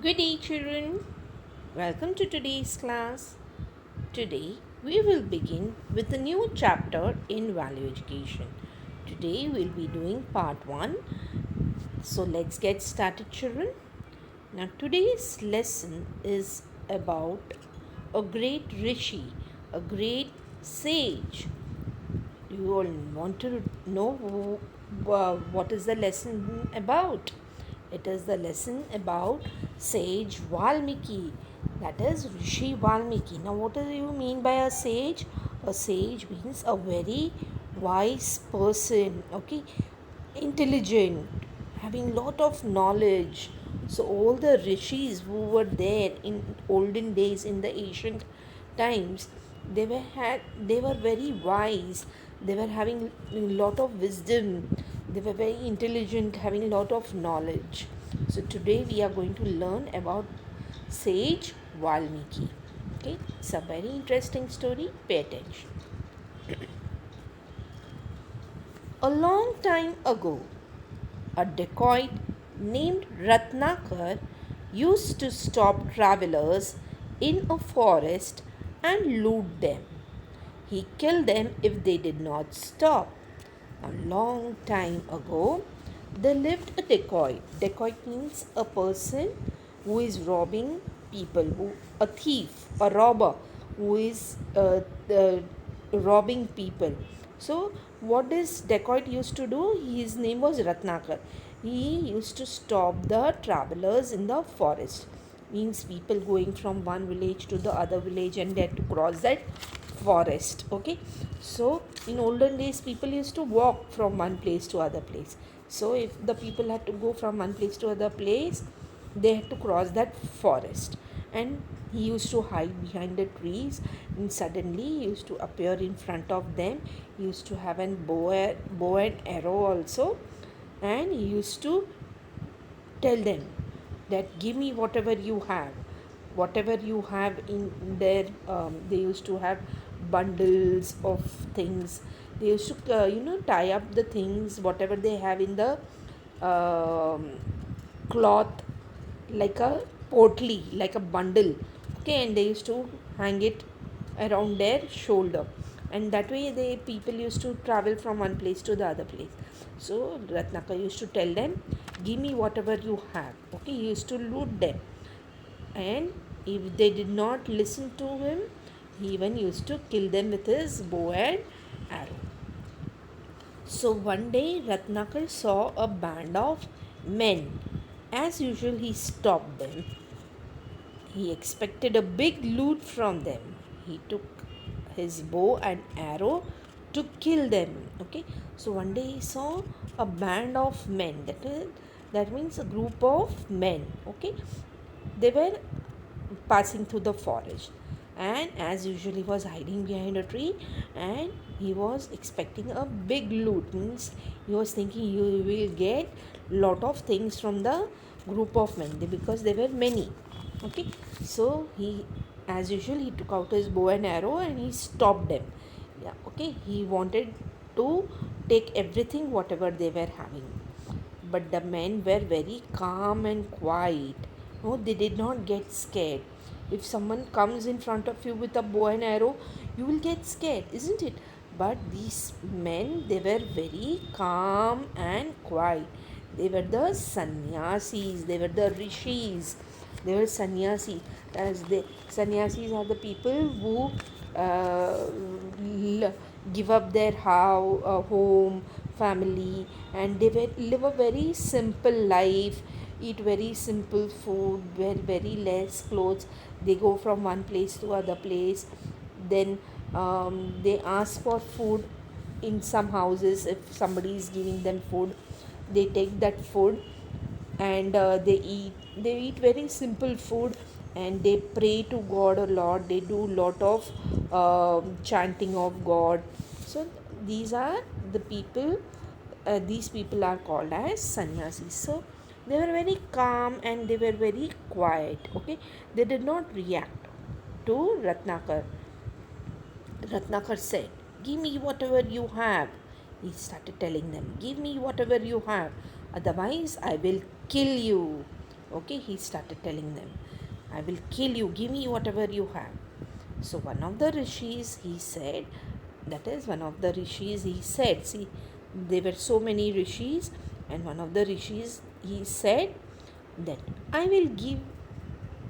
Good day, children. Welcome to today's class. Today, we will begin with a new chapter in value education. Today, we'll be doing part 1. So, let's get started, children. Now, today's lesson is about a great rishi, a great sage. You all want to know what is the lesson about? It is the lesson about sage Valmiki, that is Rishi Valmiki. Now, what do you mean by a sage? A sage means a very wise person, okay, intelligent, having lot of knowledge. So all the rishis who were there in olden days, in the ancient times, they were very wise. They were having a lot of wisdom. They were very intelligent, having a lot of knowledge. So today we are going to learn about sage Valmiki. Okay, it's a very interesting story. Pay attention. A long time ago, a dacoit named Ratnakar used to stop travelers in a forest and loot them. He killed them if they did not stop. A long time ago, there lived a dacoit. Dacoit means a person who is robbing people, a thief, a robber who is robbing people. So, what this dacoit used to do? His name was Ratnakar. He used to stop the travelers in the forest. Means people going from one village to the other village and they had to cross that forest. Okay, so in olden days, people used to walk from one place to other place. So if the people had to go from one place to other place, they had to cross that forest. And he used to hide behind the trees, and suddenly he used to appear in front of them. He used to have an bow and arrow also, and he used to tell them that give me whatever you have in there. They used to have bundles of things. They used to tie up the things whatever they have in the cloth, like a portly, like a bundle. Okay, and they used to hang it around their shoulder, and that way the people used to travel from one place to the other place. So Ratnakar used to tell them, give me whatever you have. Okay, he used to loot them, and if they did not listen to him, he even used to kill them with his bow and arrow. So one day Ratnakar saw a band of men. As usual, he stopped them. He expected a big loot from them. He took his bow and arrow to kill them. Okay, so one day he saw a band of men. That means a group of men. Okay, they were passing through the forest, and as usual he was hiding behind a tree, and he was expecting a big loot. Means he was thinking he will get lot of things from the group of men, because they were many. Okay, so he, as usual, he took out his bow and arrow and he stopped them. Yeah, okay, he wanted to take everything whatever they were having, but the men were very calm and quiet. No, they did not get scared. If someone comes in front of you with a bow and arrow, you will get scared, isn't it? But these men, they were very calm and quiet. They were the sannyasis, they were the rishis, they were sannyasi. As the sannyasis are the people who give up their home, family, and they live a very simple life, eat very simple food, wear very less clothes. They go from one place to other place. Then they ask for food in some houses. If somebody is giving them food, they take that food, and they eat very simple food, and they pray to God a lot. They do lot of chanting of God. So these are the people. These people are called as sannyasis. So they were very calm and they were very quiet. Okay, they did not react to Ratnakar. Ratnakar said, give me whatever you have. He started telling them, give me whatever you have, otherwise I will kill you. Okay, he started telling them, I will kill you, give me whatever you have. So one of the rishis, he said, that is one of the rishis, he said, see, there were so many rishis, and one of the rishis, he said that I will give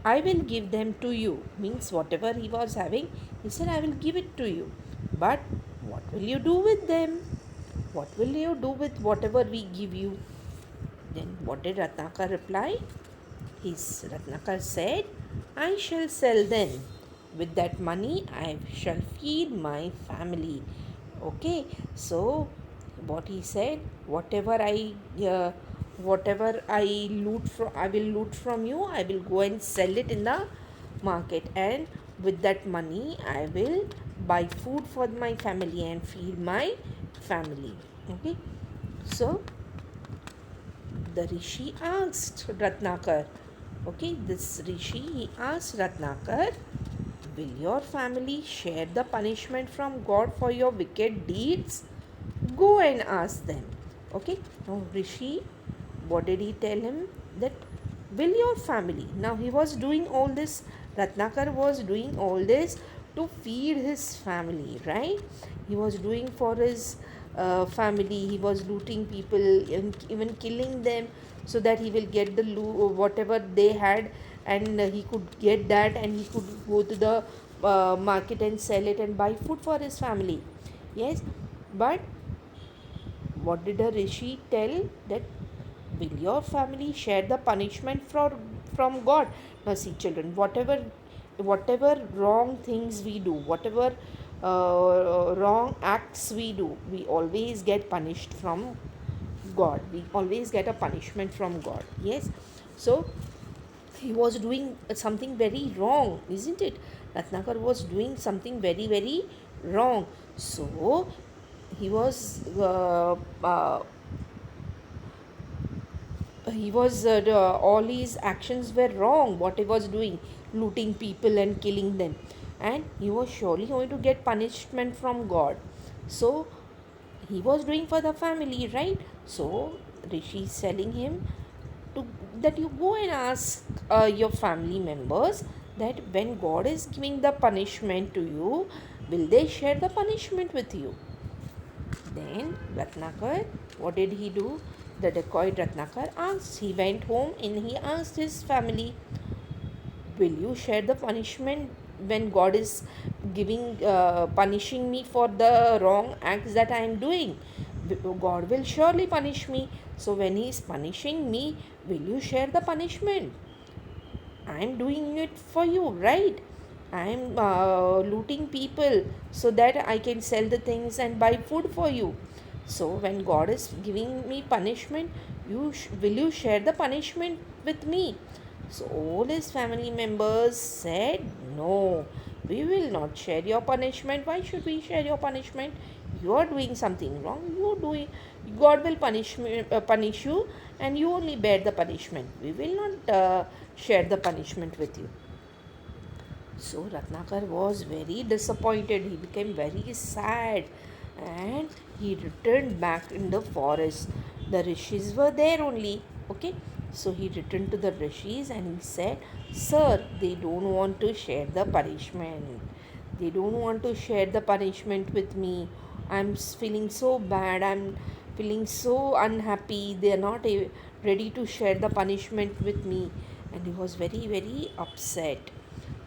I will give them to you. Means whatever he was having, he said, I will give it to you. But what will you do with them? What will you do with whatever we give you? Then what did Ratnakar reply? Ratnakar said, I shall sell them. With that money, I shall feed my family. Okay, so what he said, uh, whatever I loot from, I will loot from you. I will go and sell it in the market, and with that money, I will buy food for my family and feed my family. Okay, so the rishi asked Ratnakar, okay, this rishi, he asked Ratnakar, will your family share the punishment from God for your wicked deeds? Go and ask them. Okay, now rishi, what did he tell him? That will your family, now he was doing all this, Ratnakar was doing all this to feed his family, right? He was doing for his family, he was looting people and even killing them, so that he will get the whatever they had, and he could get that, and he could go to the market and sell it and buy food for his family. Yes, but what did the rishi tell? That will your family share the punishment from God? Now see, children, whatever wrong things we do, whatever wrong acts we do, we always get punished from God. We always get a punishment from God. Yes. So he was doing something very wrong, isn't it? Ratnakar was doing something very, very wrong. So he was all his actions were wrong, what he was doing, looting people and killing them, and he was surely going to get punishment from God. So he was doing for the family, right? So rishi is telling him to that you go and ask your family members that when God is giving the punishment to you, will they share the punishment with you? Then Ratnakar, what did he do? The dacoit Ratnakar asked. He went home and he asked his family, will you share the punishment when God is punishing me for the wrong acts that I am doing? God will surely punish me. So when He is punishing me, will you share the punishment? I am doing it for you, right? I am looting people so that I can sell the things and buy food for you. So when God is giving me punishment, will you share the punishment with me? So all his family members said, no, we will not share your punishment. Why should we share your punishment? You are doing something wrong. God will punish you, and you only bear the punishment. We will not share the punishment with you. So Ratnakar was very disappointed. He became very sad, and he returned back in the forest. The rishis were there only. Okay, so he returned to the rishis and he said, sir, they don't want to share the punishment. They don't want to share the punishment with me. I'm feeling so bad. I'm feeling so unhappy. They are not ready to share the punishment with me. And he was very, very upset.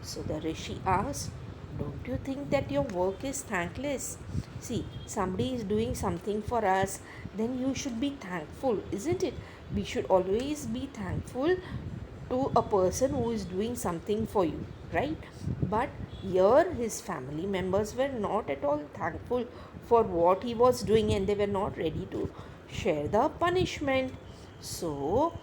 So the rishi asked, don't you think that your work is thankless? See, somebody is doing something for us, then you should be thankful, isn't it? We should always be thankful to a person who is doing something for you, right? But here his family members were not at all thankful for what he was doing, and they were not ready to share the punishment. So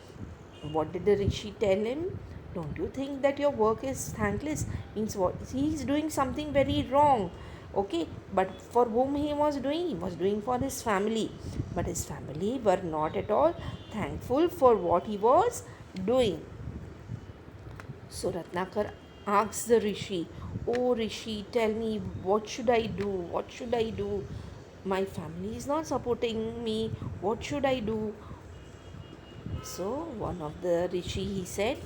what did the rishi tell him? Don't you think that your work is thankless? Means what? He is doing something very wrong. Okay, but for whom he was doing? He was doing for his family. But his family were not at all thankful for what he was doing. So Ratnakar asked the rishi, oh rishi, tell me, what should I do? What should I do? My family is not supporting me. What should I do? So one of the rishi, he said,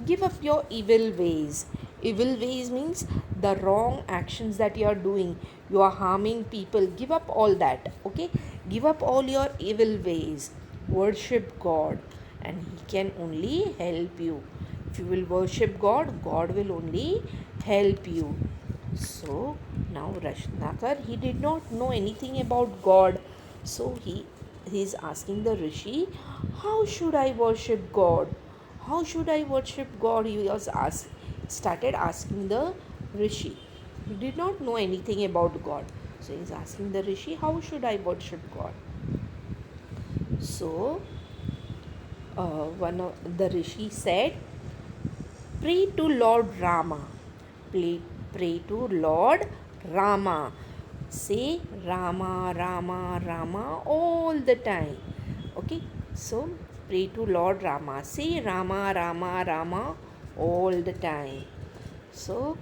give up your evil ways. Evil ways means the wrong actions that you are doing. You are harming people. Give up all that. Okay, give up all your evil ways. Worship God, and he can only help you. If you will worship God, God will only help you. So now Ratnakar, he did not know anything about God. So he's asking the rishi, how should I worship God? How should I worship God? He was started asking the rishi. He did not know anything about God. So he's asking the rishi, how should I worship God? So one of the rishi said, pray to Lord Rama. Pray to Lord Rama. Say Rama, Rama, Rama all the time. Okay, so pray to Lord Rama. Say Rama, Rama, Rama all the time. So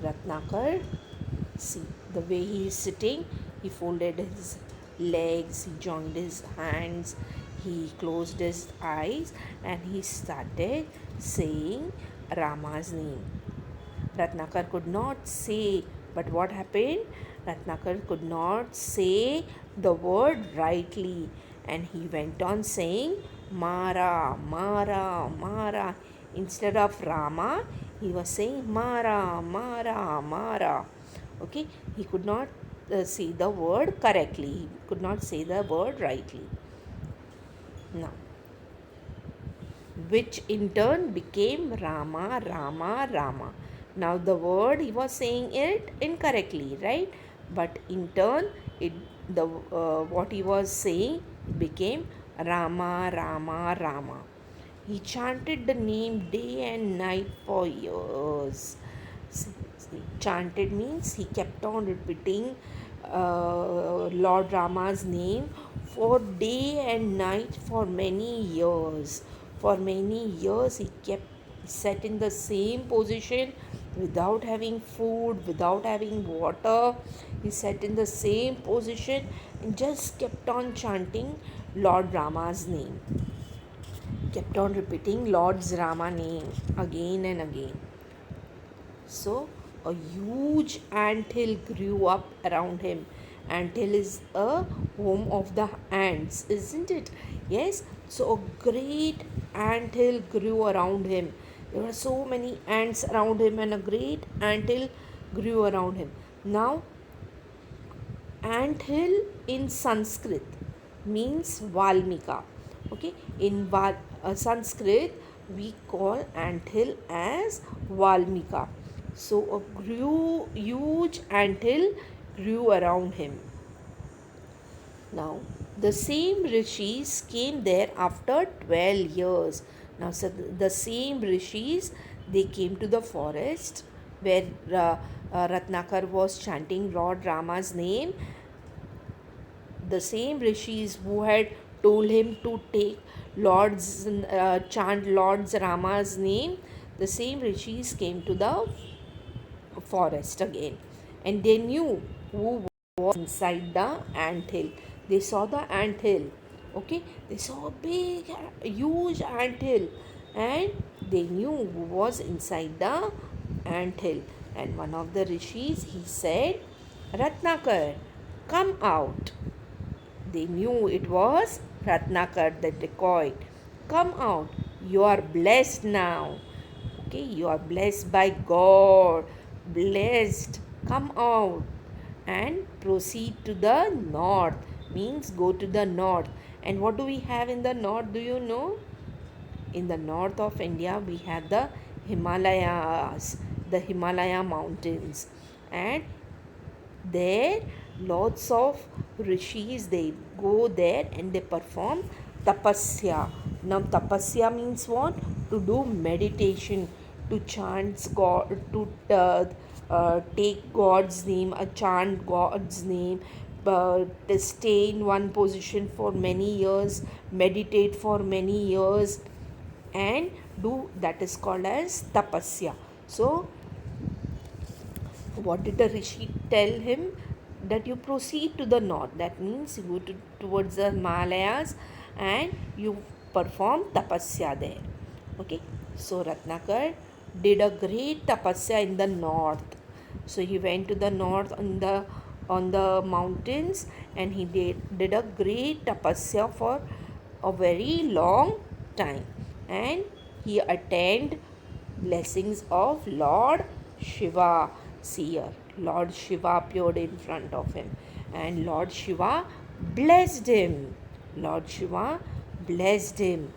Ratnakar, see the way he is sitting, he folded his legs, he joined his hands, he closed his eyes, and he started saying Rama's name. Ratnakar could not say, but what happened? Ratnakar could not say the word rightly, and he went on saying Mara, Mara, Mara. Instead of Rama, he was saying Mara, Mara, Mara. Okay, he could not say the word correctly, he could not say the word rightly. Now, which in turn became Rama, Rama, Rama. Now the word he was saying it incorrectly, right? But in turn, it the what he was saying became Rama, Rama, Rama. He chanted the name day and night for years. Chanted means he kept on repeating Lord Rama's name for day and night for many years. For many years, he kept sat in the same position without having food, without having water. He sat in the same position and just kept on chanting Lord Rama's name. Kept on repeating Lord's Rama name again and again. So a huge anthill grew up around him. Anthill is a home of the ants, isn't it? Yes. So a great anthill grew around him. There were so many ants around him, and a great anthill grew around him. Now, anthill in Sanskrit means Valmika. Okay, in Sanskrit we call anthill as Valmika. So a huge anthill grew around him. Now, the same rishis came there after 12 years. Now, so the same rishis, they came to the forest where Ratnakar was chanting Lord Rama's name. The same rishis who had told him to take chant Lord's Rama's name, the same rishis came to the forest again, and they knew who was inside the anthill. They saw the anthill. Okay, they saw a big, huge anthill, and they knew who was inside the anthill. And one of the rishis, he said, Ratnakar, come out. They knew it was Ratnakar the dacoit. Come out. You are blessed now. Okay, you are blessed by God. Blessed. Come out and proceed to the north. Means go to the north. And what do we have in the north? Do you know? In the north of India, we have the Himalayas, the Himalaya mountains, and there lots of rishis, they go there and they perform tapasya. Now tapasya means what? To do meditation, to chant God, to take God's name, chant God's name, to stay in one position for many years, meditate for many years, and do that is called as tapasya. So what did the rishi tell him? That you proceed to the north. That means you go towards the Himalayas and you perform tapasya there. Okay, so Ratnakar did a great tapasya in the north. So he went to the north on the mountains, and he did a great tapasya for a very long time, and he attained blessings of Lord Shiva. Seer Lord Shiva appeared in front of him, and Lord Shiva blessed him. Lord Shiva blessed him,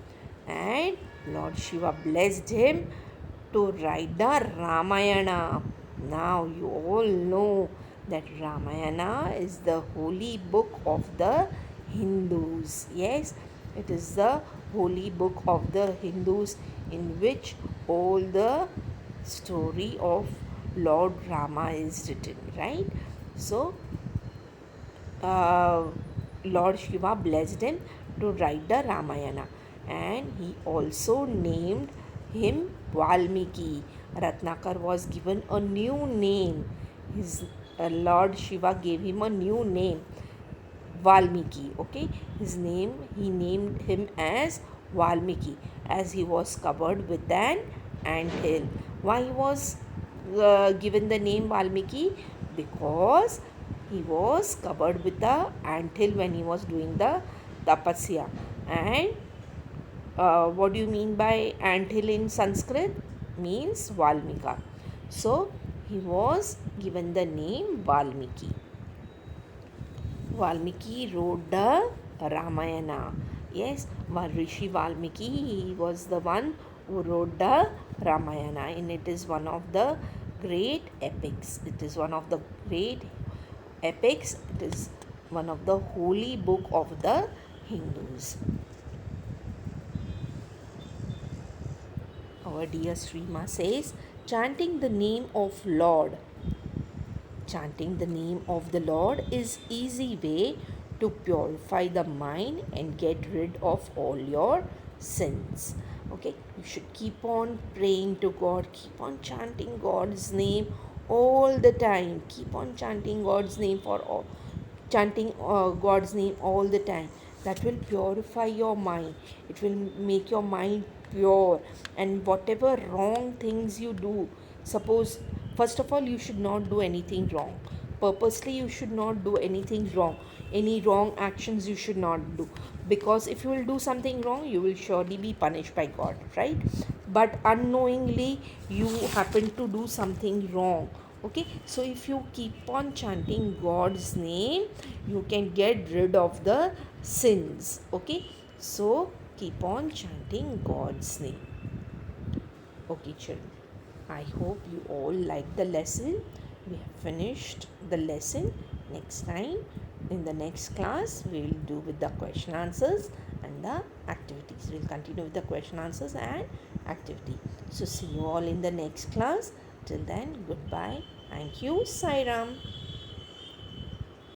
and Lord Shiva blessed him to write the Ramayana. Now you all know that Ramayana is the holy book of the Hindus. Yes, it is the holy book of the Hindus, in which all the story of Lord Rama is written, right? So uh, Lord Shiva blessed him to write the Ramayana, and he also named him Valmiki. Ratnakar was given a new name. His Lord Shiva gave him a new name, Valmiki. Okay, his name, he named him as Valmiki, as he was covered with an anthill. Why he was given the name Valmiki? Because he was covered with the anthill when he was doing the tapasya. And what do you mean by anthill in Sanskrit? Means Valmika. So he was given the name Valmiki. Valmiki wrote the Ramayana. Yes, Rishi Valmiki, he was the one who wrote the Ramayana, and it is one of the great epics. It is one of the great epics. It is one of the holy book of the Hindus. Our dear Srima says, chanting the name of Lord. Chanting the name of the Lord is easy way to purify the mind and get rid of all your sins. Okay, you should keep on praying to God, keep on chanting God's name all the time. Keep on chanting God's name for all, chanting God's name all the time. That will purify your mind. It will make your mind pure, and whatever wrong things you do, suppose, first of all, you should not do anything wrong. Purposely, you should not do anything wrong. Any wrong actions you should not do, because if you will do something wrong, you will surely be punished by God, right? But unknowingly, you happen to do something wrong. Okay, so if you keep on chanting God's name, you can get rid of the sins. Okay, so keep on chanting God's name. Okay, children, I hope you all like the lesson. We have finished the lesson. Next time, in the next class, we will do with the question answers and the activities. We will continue with the question answers and activity. So see you all in the next class. Till then, goodbye. Thank you, Sairam.